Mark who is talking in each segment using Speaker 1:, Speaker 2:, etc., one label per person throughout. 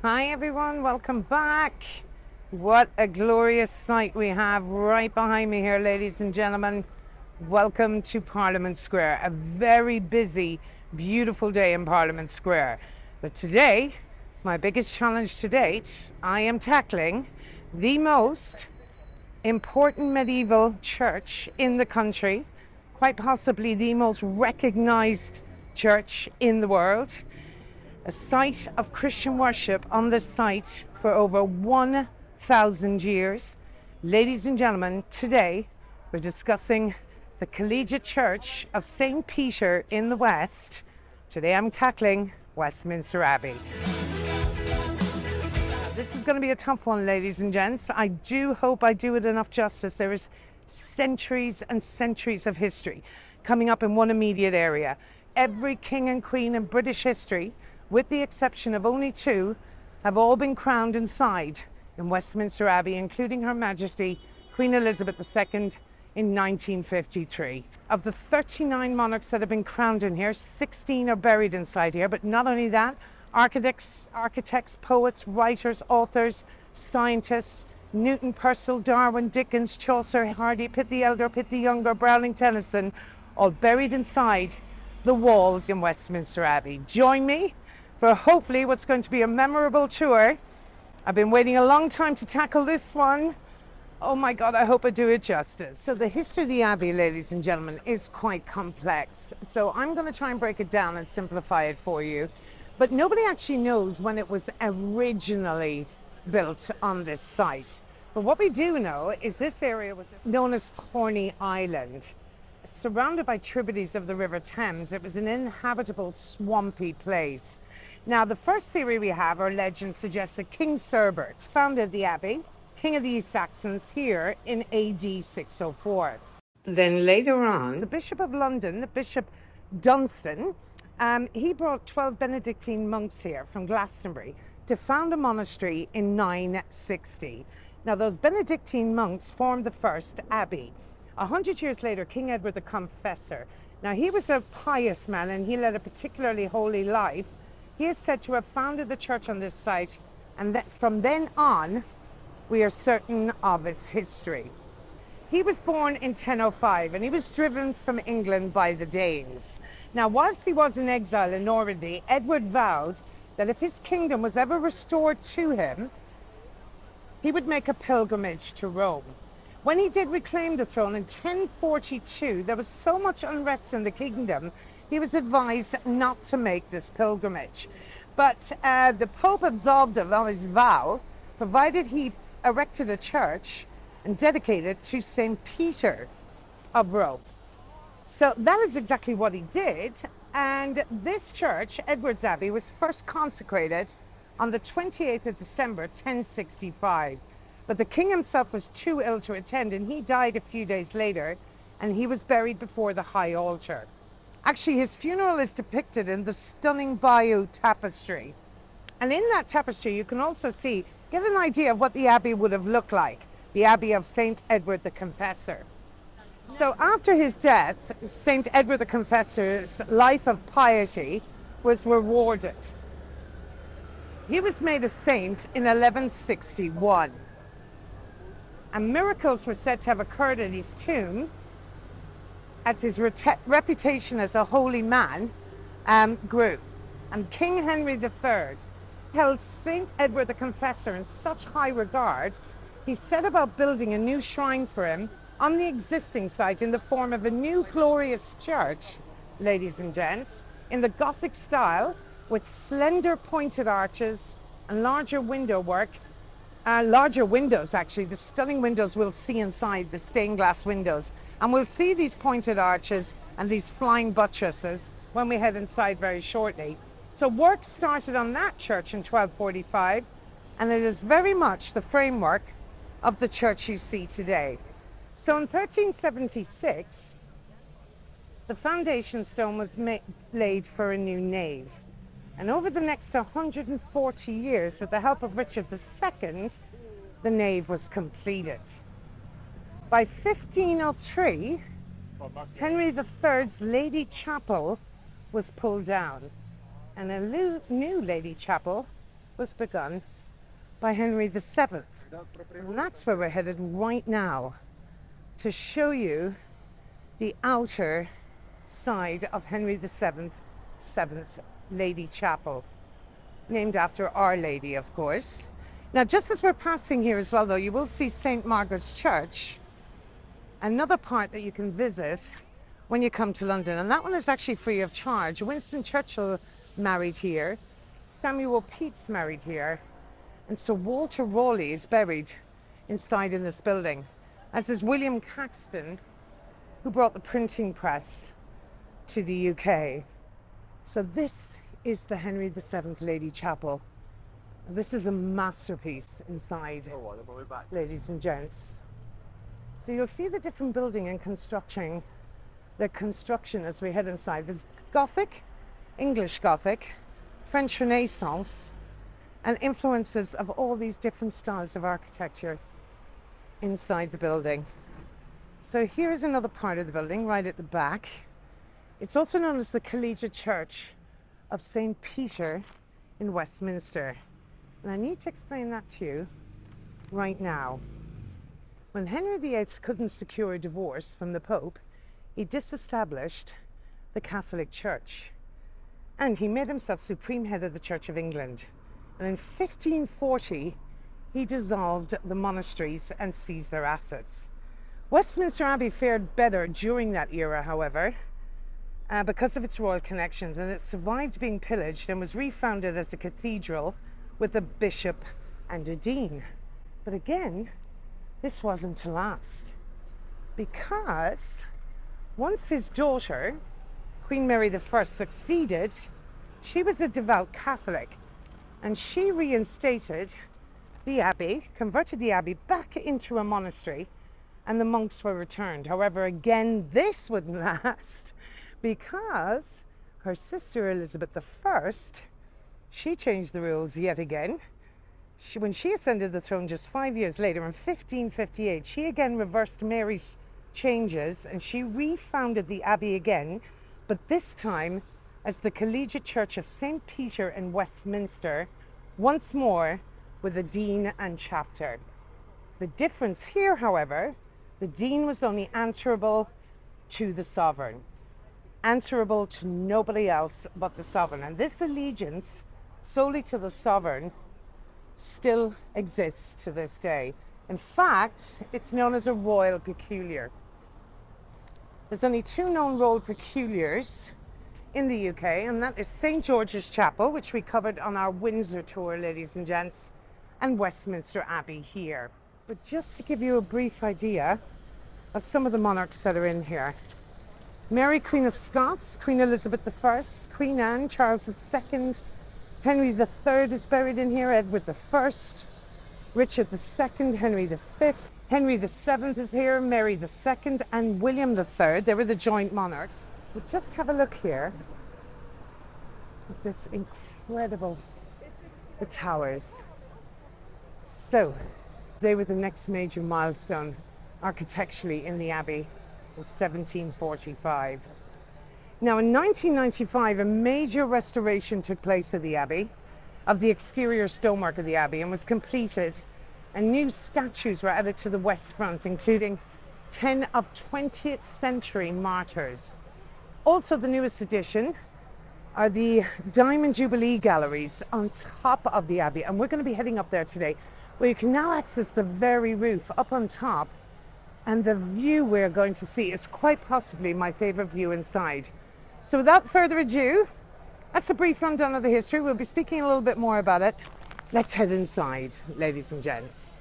Speaker 1: Hi everyone, welcome back. What a glorious sight we have right behind me here, ladies and gentlemen. Welcome to Parliament Square. A very busy, beautiful day in Parliament Square. But today, my biggest challenge to date, I am tackling the most important medieval church in the country, quite possibly the most recognized church in the world. A site of Christian worship on this site for over 1,000 years. Ladies and gentlemen, today we're discussing the Collegiate Church of St. Peter in the West. Today I'm tackling Westminster Abbey. This is going to be a tough one, ladies and gents. I do hope I do it enough justice. There is centuries and centuries of history coming up in one immediate area. Every king and queen in British history, with the exception of only two, have all been crowned inside in Westminster Abbey, including Her Majesty Queen Elizabeth II in 1953. Of the 39 monarchs that have been crowned in here, 16 are buried inside here. But not only that, architects, poets, writers, authors, scientists, Newton, Purcell, Darwin, Dickens, Chaucer, Hardy, Pitt the Elder, Pitt the Younger, Browning, Tennyson, all buried inside the walls in Westminster Abbey. Join me for hopefully what's going to be a memorable tour. I've been waiting a long time to tackle this one. Oh my God, I hope I do it justice. So the history of the Abbey, ladies and gentlemen, is quite complex. So I'm going to try and break it down and simplify it for you. But nobody actually knows when it was originally built on this site. But what we do know is this area was known as Thorney Island. Surrounded by tributaries of the River Thames, it was an inhabitable, swampy place. Now, the first theory we have, or legend, suggests that King Cerbert founded the Abbey, King of the East Saxons, here in AD 604. Then later on, the Bishop of London, the Bishop Dunstan, he brought 12 Benedictine monks here from Glastonbury to found a monastery in 960. Now, those Benedictine monks formed the first abbey. 100 years later, King Edward the Confessor. Now, he was a pious man and he led a particularly holy life. He is said to have founded the church on this site, and that from then on, we are certain of its history. He was born in 1005 and he was driven from England by the Danes. Now, whilst he was in exile in Normandy, Edward vowed that if his kingdom was ever restored to him, he would make a pilgrimage to Rome. When he did reclaim the throne in 1042, there was so much unrest in the kingdom, he was advised not to make this pilgrimage. But the Pope absolved him of his vow, provided he erected a church and dedicated it to St. Peter of Rome. So that is exactly what he did. And this church, Edward's Abbey, was first consecrated on the 28th of December, 1065. But the king himself was too ill to attend, and he died a few days later, and he was buried before the high altar. Actually, his funeral is depicted in the stunning Bayeux tapestry. And in that tapestry, you can also see, get an idea of what the abbey would have looked like, the Abbey of St. Edward the Confessor. So after his death, St. Edward the Confessor's life of piety was rewarded. He was made a saint in 1161. And miracles were said to have occurred in his tomb as his reputation as a holy man grew. And King Henry III held St. Edward the Confessor in such high regard, he set about building a new shrine for him on the existing site in the form of a new glorious church, ladies and gents, in the Gothic style with slender pointed arches and larger window work. Larger windows, actually. The stunning windows we'll see inside, the stained glass windows. And we'll see these pointed arches and these flying buttresses when we head inside very shortly. So work started on that church in 1245, and it is very much the framework of the church you see today. So in 1376, the foundation stone was laid for a new nave. And over the next 140 years, with the help of Richard II, the nave was completed. By 1503, Henry III's Lady Chapel was pulled down, and a new Lady Chapel was begun by Henry VII. And that's where we're headed right now, to show you the outer side of Henry VII's Lady Chapel, named after Our Lady, of course. Now, just as we're passing here as well, though, you will see St. Margaret's Church, another part that you can visit when you come to London, and that one is actually free of charge. Winston Churchill married here, Samuel Pepys married here, and Sir Walter Raleigh is buried inside in this building, as is William Caxton, who brought the printing press to the UK. So this is the Henry VII Lady Chapel. This is a masterpiece inside, ladies and gents. So you'll see the different building and the construction as we head inside. There's Gothic, English Gothic, French Renaissance, and influences of all these different styles of architecture inside the building. So here's another part of the building right at the back. It's also known as the Collegiate Church of St. Peter in Westminster. And I need to explain that to you right now. When Henry VIII couldn't secure a divorce from the Pope, he disestablished the Catholic Church, and he made himself supreme head of the Church of England. And in 1540, he dissolved the monasteries and seized their assets. Westminster Abbey fared better during that era, however, because of its royal connections, and it survived being pillaged and was refounded as a cathedral with a bishop and a dean. But again, this wasn't to last, because once his daughter, Queen Mary I, succeeded, she was a devout Catholic, and she reinstated the abbey, converted the abbey back into a monastery, and the monks were returned. However, again, this wouldn't last, because her sister Elizabeth I, she changed the rules yet again. When she ascended the throne just 5 years later, in 1558, she again reversed Mary's changes, and she refounded the abbey again, but this time as the Collegiate Church of St. Peter in Westminster, once more with a dean and chapter. The difference here, however, the dean was only answerable to the sovereign, answerable to nobody else but the sovereign, and this allegiance solely to the sovereign still exists to this day. In fact, it's known as a royal peculiar. There's only two known royal peculiars in the UK, and that is St. George's Chapel, which we covered on our Windsor tour, ladies and gents, and Westminster Abbey here. But just to give you a brief idea of some of the monarchs that are in here. Mary, Queen of Scots, Queen Elizabeth I, Queen Anne, Charles II, Henry III is buried in here, Edward I, Richard II, Henry V, Henry VII is here, Mary II, and William III. They were the joint monarchs. But just have a look here at this incredible, the towers. So, they were the next major milestone architecturally in the Abbey in 1745. Now, in 1995, a major restoration took place of the Abbey, of the exterior stonework of the Abbey, and was completed, and new statues were added to the west front, including 10 of 20th century martyrs. Also, the newest addition are the Diamond Jubilee Galleries on top of the Abbey, and we're going to be heading up there today, where you can now access the very roof up on top, and the view we're going to see is quite possibly my favorite view inside. So without further ado, that's a brief rundown of the history. We'll be speaking a little bit more about it. Let's head inside, ladies and gents.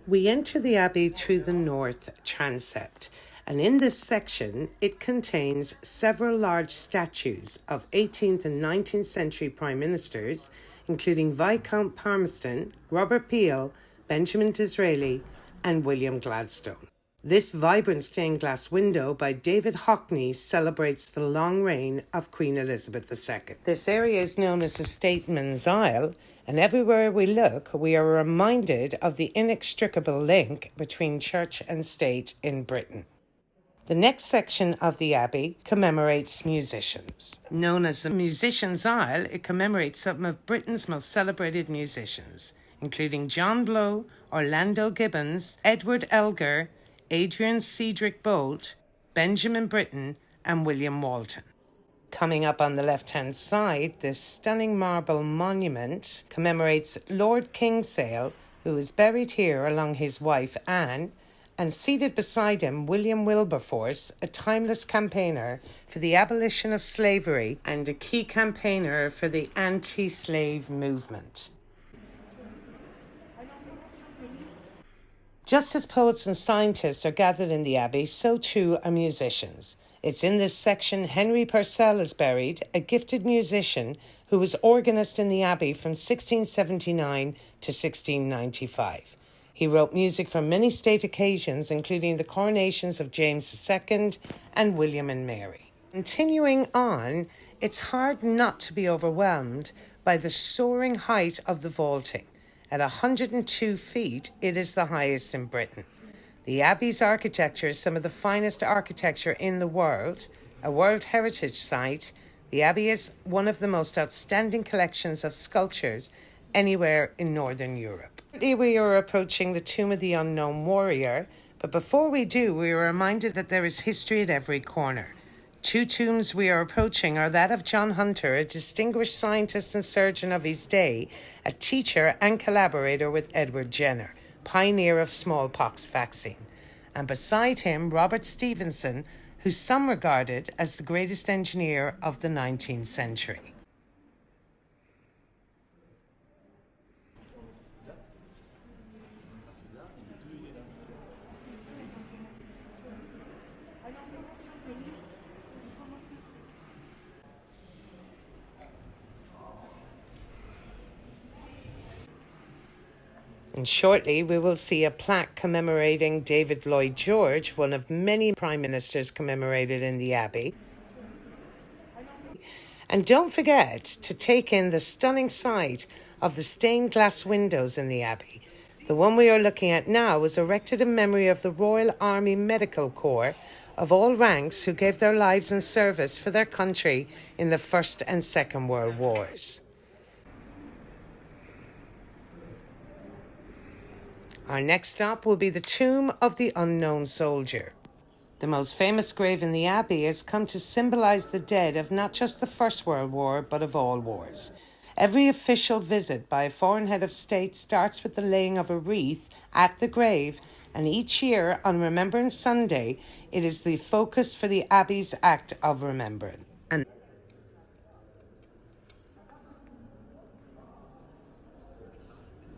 Speaker 1: We enter the Abbey through the north transept, and in this section it contains several large statues of 18th and 19th century prime ministers, including Viscount Palmerston, Robert Peel, Benjamin Disraeli, and William Gladstone. This vibrant stained glass window by David Hockney celebrates the long reign of Queen Elizabeth II. This area is known as the Statesman's Isle, and everywhere we look, we are reminded of the inextricable link between church and state in Britain. The next section of the Abbey commemorates musicians. Known as the Musicians' Aisle, it commemorates some of Britain's most celebrated musicians, including John Blow, Orlando Gibbons, Edward Elgar, Adrian Cedric Bolt, Benjamin Britten, and William Walton. Coming up on the left-hand side, this stunning marble monument commemorates Lord Kingsale, who is buried here along his wife Anne, and seated beside him, William Wilberforce, a timeless campaigner for the abolition of slavery and a key campaigner for the anti-slave movement. Just as poets and scientists are gathered in the Abbey, so too are musicians. It's in this section Henry Purcell is buried, a gifted musician who was organist in the Abbey from 1679 to 1695. He wrote music for many state occasions, including the coronations of James II and William and Mary. Continuing on, it's hard not to be overwhelmed by the soaring height of the vaulting. At 102 feet, it is the highest in Britain. The Abbey's architecture is some of the finest architecture in the world. A World Heritage Site, the Abbey is one of the most outstanding collections of sculptures anywhere in Northern Europe. We are approaching the Tomb of the Unknown Warrior, but before we do, we are reminded that there is history at every corner. Two tombs we are approaching are that of John Hunter, a distinguished scientist and surgeon of his day, a teacher and collaborator with Edward Jenner, pioneer of smallpox vaccine, and beside him, Robert Stephenson, who some regarded as the greatest engineer of the 19th century. And shortly, we will see a plaque commemorating David Lloyd George, one of many prime ministers commemorated in the Abbey. And don't forget to take in the stunning sight of the stained glass windows in the Abbey. The one we are looking at now was erected in memory of the Royal Army Medical Corps of all ranks who gave their lives in service for their country in the First and Second World Wars. Our next stop will be the Tomb of the Unknown Soldier. The most famous grave in the Abbey has come to symbolize the dead of not just the First World War, but of all wars. Every official visit by a foreign head of state starts with the laying of a wreath at the grave, and each year on Remembrance Sunday, it is the focus for the Abbey's Act of Remembrance.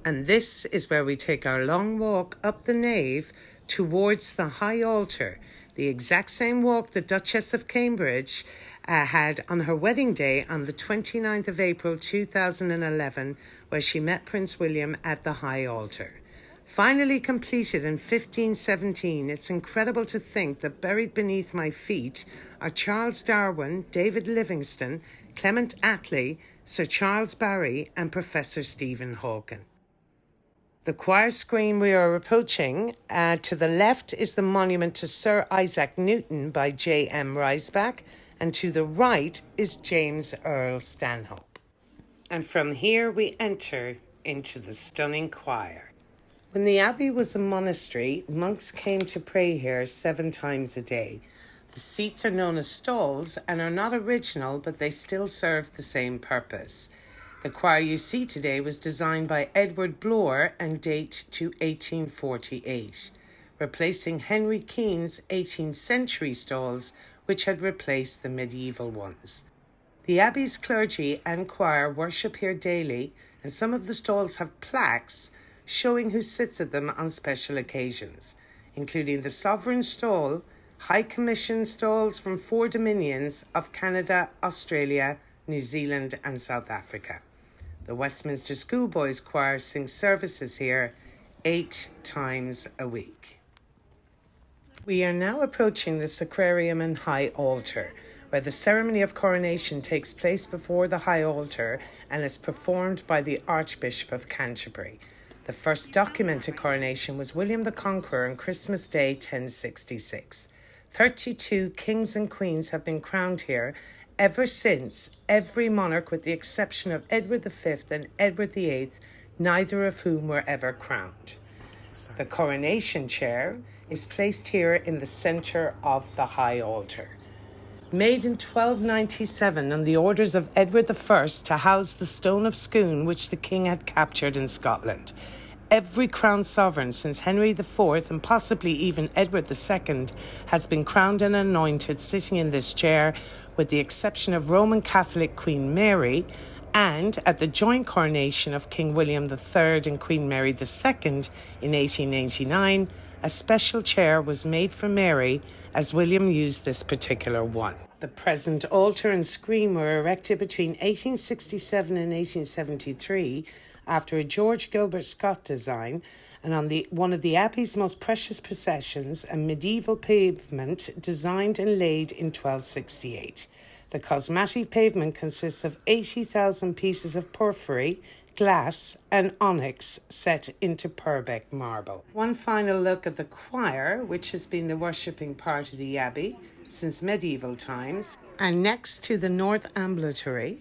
Speaker 1: And this is where we take our long walk up the nave towards the high altar, the exact same walk the Duchess of Cambridge had on her wedding day on the 29th of April 2011, where she met Prince William at the high altar. Finally completed in 1517, it's incredible to think that buried beneath my feet are Charles Darwin, David Livingstone, Clement Attlee, Sir Charles Barry, and Professor Stephen Hawking. The choir screen we are approaching, to the left is the monument to Sir Isaac Newton by J.M. Reisbach, and to the right is James Earl Stanhope. And from here we enter into the stunning choir. When the Abbey was a monastery, monks came to pray here 7 times a day. The seats are known as stalls and are not original, but they still serve the same purpose. The choir you see today was designed by Edward Bloor and date to 1848, replacing Henry Keane's 18th century stalls, which had replaced the medieval ones. The Abbey's clergy and choir worship here daily, and some of the stalls have plaques showing who sits at them on special occasions, including the Sovereign Stall, High Commission stalls from 4 dominions of Canada, Australia, New Zealand and South Africa. The Westminster Schoolboys Choir sings services here 8 times a week. We are now approaching the sacrarium and high altar, where the ceremony of coronation takes place before the high altar and is performed by the Archbishop of Canterbury. The first documented coronation was William the Conqueror on Christmas Day 1066. 32 kings and queens have been crowned here ever since, every monarch with the exception of Edward V and Edward VIII, neither of whom were ever crowned. The coronation chair is placed here in the centre of the high altar. Made in 1297 on the orders of Edward I to house the Stone of Scone which the king had captured in Scotland. Every crowned sovereign since Henry IV and possibly even Edward II has been crowned and anointed sitting in this chair, with the exception of Roman Catholic Queen Mary, and at the joint coronation of King William III and Queen Mary II in 1889, a special chair was made for Mary as William used this particular one. The present altar and screen were erected between 1867 and 1873 after a George Gilbert Scott design, and on one of the Abbey's most precious possessions, a medieval pavement designed and laid in 1268. The cosmetic pavement consists of 80,000 pieces of porphyry, glass and onyx set into Purbeck marble. One final look at the choir, which has been the worshipping part of the Abbey since medieval times, and next to the North Ambulatory,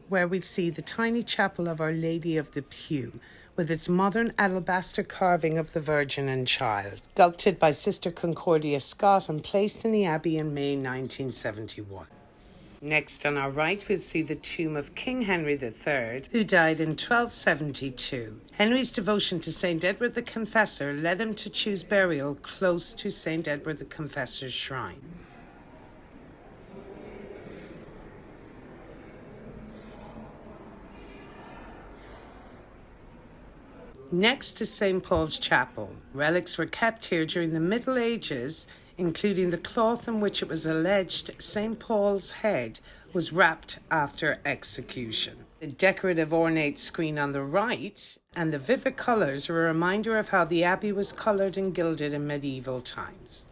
Speaker 1: where we see the tiny chapel of Our Lady of the Pew, with its modern alabaster carving of the Virgin and Child, sculpted by Sister Concordia Scott and placed in the Abbey in May 1971. Next on our right, we'll see the tomb of King Henry III, who died in 1272. Henry's devotion to St. Edward the Confessor led him to choose burial close to St. Edward the Confessor's shrine. Next is St. Paul's Chapel. Relics were kept here during the Middle Ages, including the cloth in which it was alleged St. Paul's head was wrapped after execution. The decorative ornate screen on the right and the vivid colours are a reminder of how the Abbey was coloured and gilded in medieval times.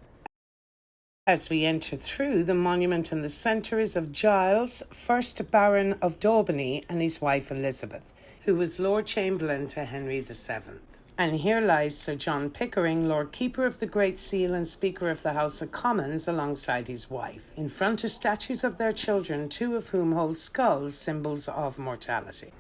Speaker 1: As we enter through, the monument in the centre is of Giles, 1st Baron of Daubeny, and his wife Elizabeth, who was Lord Chamberlain to Henry VII. And here lies Sir John Pickering, Lord Keeper of the Great Seal and Speaker of the House of Commons, alongside his wife. In front are statues of their children, two of whom hold skulls, symbols of mortality.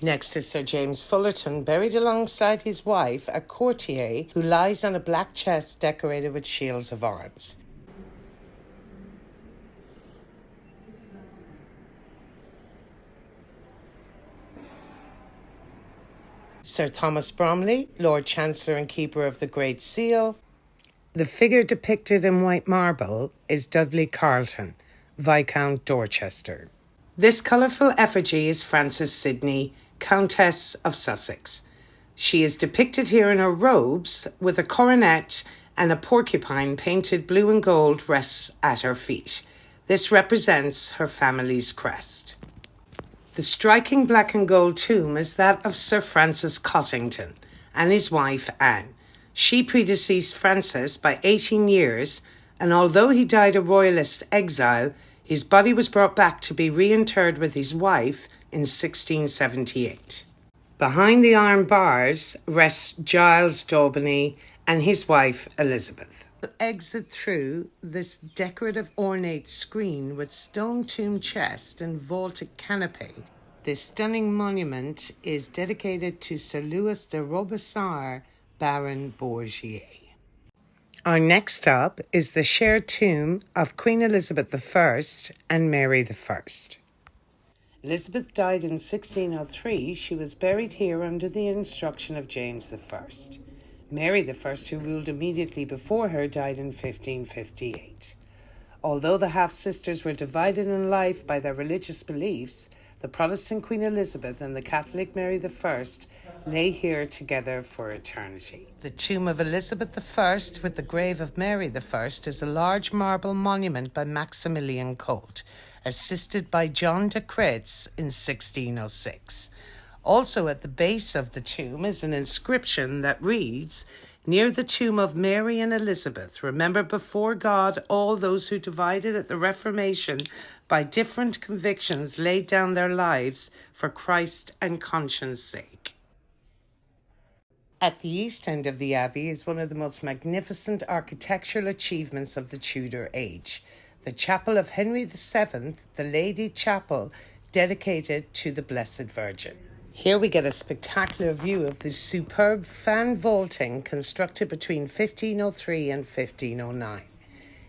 Speaker 1: Next is Sir James Fullerton, buried alongside his wife, a courtier who lies on a black chest decorated with shields of arms. Sir Thomas Bromley, Lord Chancellor and Keeper of the Great Seal. The figure depicted in white marble is Dudley Carleton, Viscount Dorchester. This colourful effigy is Frances Sidney, Countess of Sussex. She is depicted here in her robes with a coronet, and a porcupine painted blue and gold rests at her feet. This represents her family's crest. The striking black and gold tomb is that of Sir Francis Cottington and his wife Anne. She predeceased Francis by 18 years, and although he died a royalist exile, his body was brought back to be reinterred with his wife in 1678. Behind the iron bars rests Giles Daubeny and his wife Elizabeth. Exit through this decorative ornate screen with stone tomb chest and vaulted canopy. This stunning monument is dedicated to Sir Louis de Robespierre, Baron Bourgier. Our next stop is the shared tomb of Queen Elizabeth I and Mary I. Elizabeth died in 1603. She was buried here under the instruction of James I. Mary I, who ruled immediately before her, died in 1558. Although the half-sisters were divided in life by their religious beliefs, the Protestant Queen Elizabeth and the Catholic Mary I lay here together for eternity. The tomb of Elizabeth I with the grave of Mary I is a large marble monument by Maximilian Colt, assisted by John de Cretz in 1606. Also at the base of the tomb is an inscription that reads, "Near the tomb of Mary and Elizabeth, remember before God all those who divided at the Reformation by different convictions laid down their lives for Christ and conscience' sake." At the east end of the abbey is one of the most magnificent architectural achievements of the Tudor age, the Chapel of Henry VII, the Lady Chapel, dedicated to the Blessed Virgin. Here we get a spectacular view of the superb fan vaulting constructed between 1503 and 1509.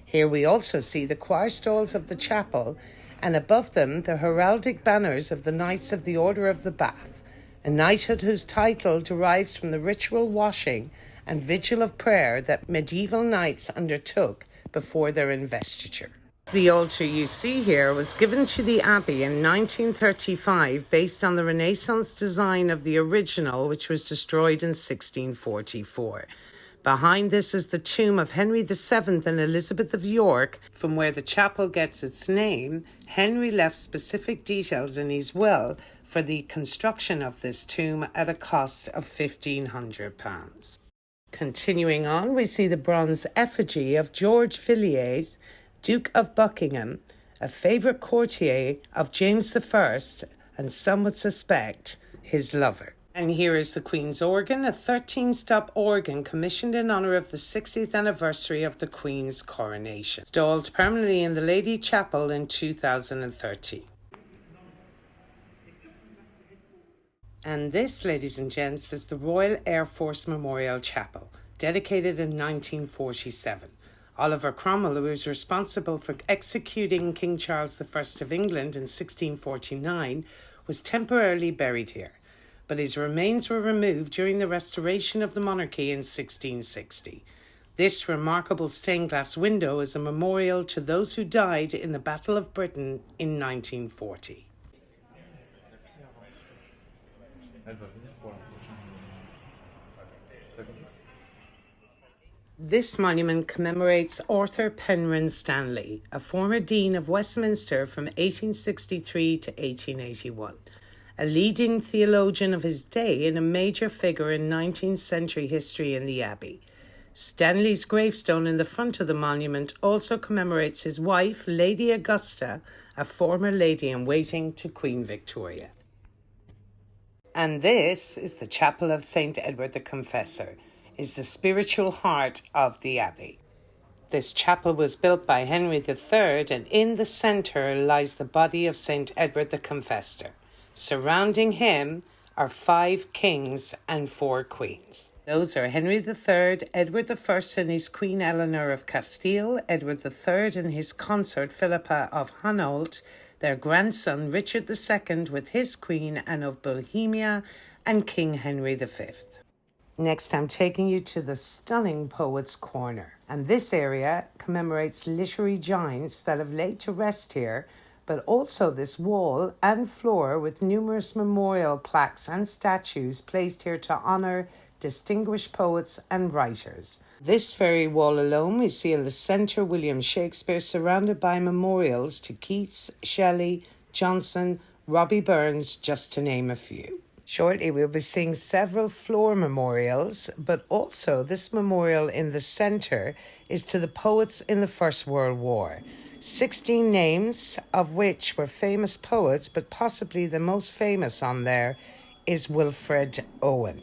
Speaker 1: Here we also see the choir stalls of the chapel, and above them the heraldic banners of the Knights of the Order of the Bath, a knighthood whose title derives from the ritual washing and vigil of prayer that medieval knights undertook before their investiture. The altar you see here was given to the abbey in 1935 based on the Renaissance design of the original, which was destroyed in 1644. Behind this is the tomb of Henry VII and Elizabeth of York, from where the chapel gets its name. Henry left specific details in his will for the construction of this tomb at a cost of £1,500. Continuing on, we see the bronze effigy of George Phillies, Duke of Buckingham, a favourite courtier of James I, and some would suspect his lover. And here is the Queen's organ, a 13-stop organ commissioned in honour of the 60th anniversary of the Queen's coronation, installed permanently in the Lady Chapel in 2013. And this, ladies and gents, is the Royal Air Force Memorial Chapel, dedicated in 1947. Oliver Cromwell, who was responsible for executing King Charles I of England in 1649, was temporarily buried here, but his remains were removed during the restoration of the monarchy in 1660. This remarkable stained glass window is a memorial to those who died in the Battle of Britain in 1940. This monument commemorates Arthur Penrhyn Stanley, a former Dean of Westminster from 1863 to 1881. A leading theologian of his day and a major figure in 19th century history in the Abbey. Stanley's gravestone in the front of the monument also commemorates his wife, Lady Augusta, a former lady-in-waiting to Queen Victoria. And this is the Chapel of St. Edward the Confessor, is the spiritual heart of the Abbey. This chapel was built by Henry III, and in the centre lies the body of St. Edward the Confessor. Surrounding him are 5 kings and 4 queens. Those are Henry III, Edward I and his Queen Eleanor of Castile, Edward III and his consort Philippa of Hainault, their grandson Richard II with his Queen Anne of Bohemia, and King Henry V. Next, I'm taking you to the stunning Poets' Corner, and this area commemorates literary giants that have laid to rest here, but also this wall and floor with numerous memorial plaques and statues placed here to honour distinguished poets and writers. This very wall alone we see in the centre William Shakespeare, surrounded by memorials to Keats, Shelley, Johnson, Robbie Burns, just to name a few. Shortly we'll be seeing several floor memorials, but also this memorial in the centre is to the poets in the First World War. 16 names, of which were famous poets, but possibly the most famous on there is Wilfred Owen,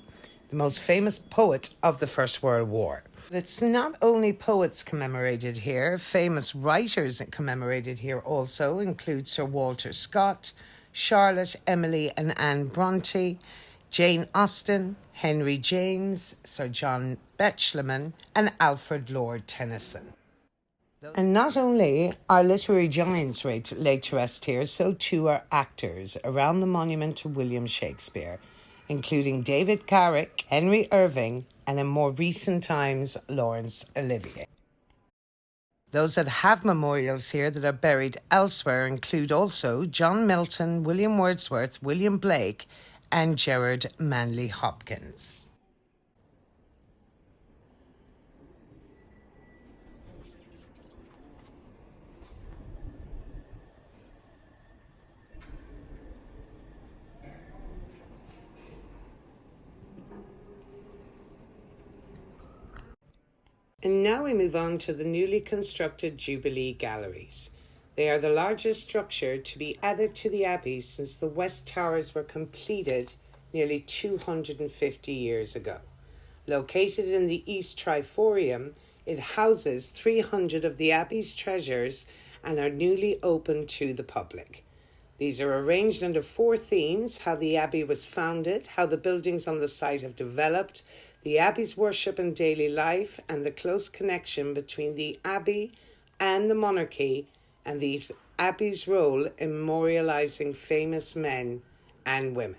Speaker 1: the most famous poet of the First World War. It's not only poets commemorated here, famous writers commemorated here also include Sir Walter Scott, Charlotte, Emily and Anne Bronte, Jane Austen, Henry James, Sir John Betjeman and Alfred Lord Tennyson. And not only are literary giants laid to rest here, so too are actors around the monument to William Shakespeare, including David Garrick, Henry Irving, and in more recent times, Laurence Olivier. Those that have memorials here that are buried elsewhere include also John Milton, William Wordsworth, William Blake, and Gerard Manley Hopkins. And now we move on to the newly constructed Jubilee Galleries. They are the largest structure to be added to the Abbey since the West Towers were completed nearly 250 years ago. Located in the East Triforium, it houses 300 of the Abbey's treasures and are newly open to the public. These are arranged under 4 themes: how the Abbey was founded, how the buildings on the site have developed, the Abbey's worship and daily life, and the close connection between the Abbey and the monarchy, and the Abbey's role in memorialising famous men and women.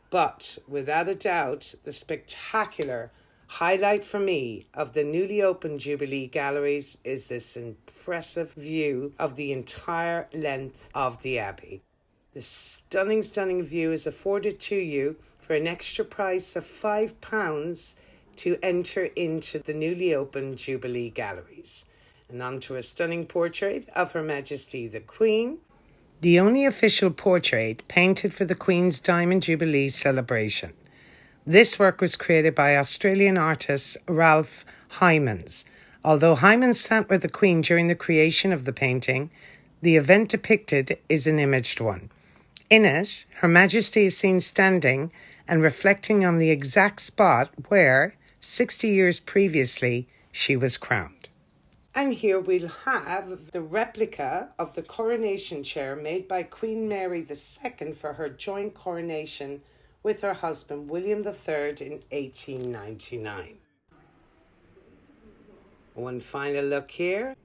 Speaker 1: But without a doubt, the spectacular highlight for me of the newly opened Jubilee Galleries is this impressive view of the entire length of the Abbey. The stunning view is afforded to you for an extra price of £5 to enter into the newly opened Jubilee Galleries. And onto a stunning portrait of Her Majesty the Queen, the only official portrait painted for the Queen's Diamond Jubilee celebration. This work was created by Australian artist Ralph Hymans. Although Hymans sat with the Queen during the creation of the painting, the event depicted is an imaged one. In it, Her Majesty is seen standing and reflecting on the exact spot where, 60 years previously, she was crowned. And here we'll have the replica of the coronation chair made by Queen Mary II for her joint coronation with her husband William III in 1899. One final look here.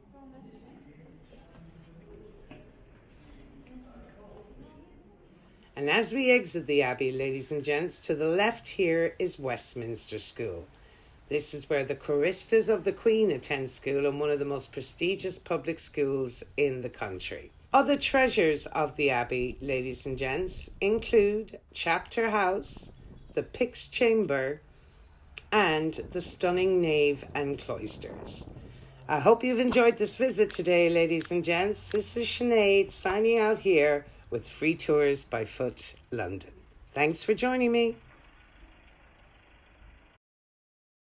Speaker 1: And as we exit the Abbey, ladies and gents, to the left here is Westminster School. This is where the choristers of the Queen attend school, and one of the most prestigious public schools in the country. Other treasures of the Abbey, ladies and gents, include Chapter House, the Pyx Chamber, and the stunning nave and cloisters. I hope you've enjoyed this visit today, ladies and gents. This is Sinead signing out here with Free Tours by Foot London. Thanks for joining me.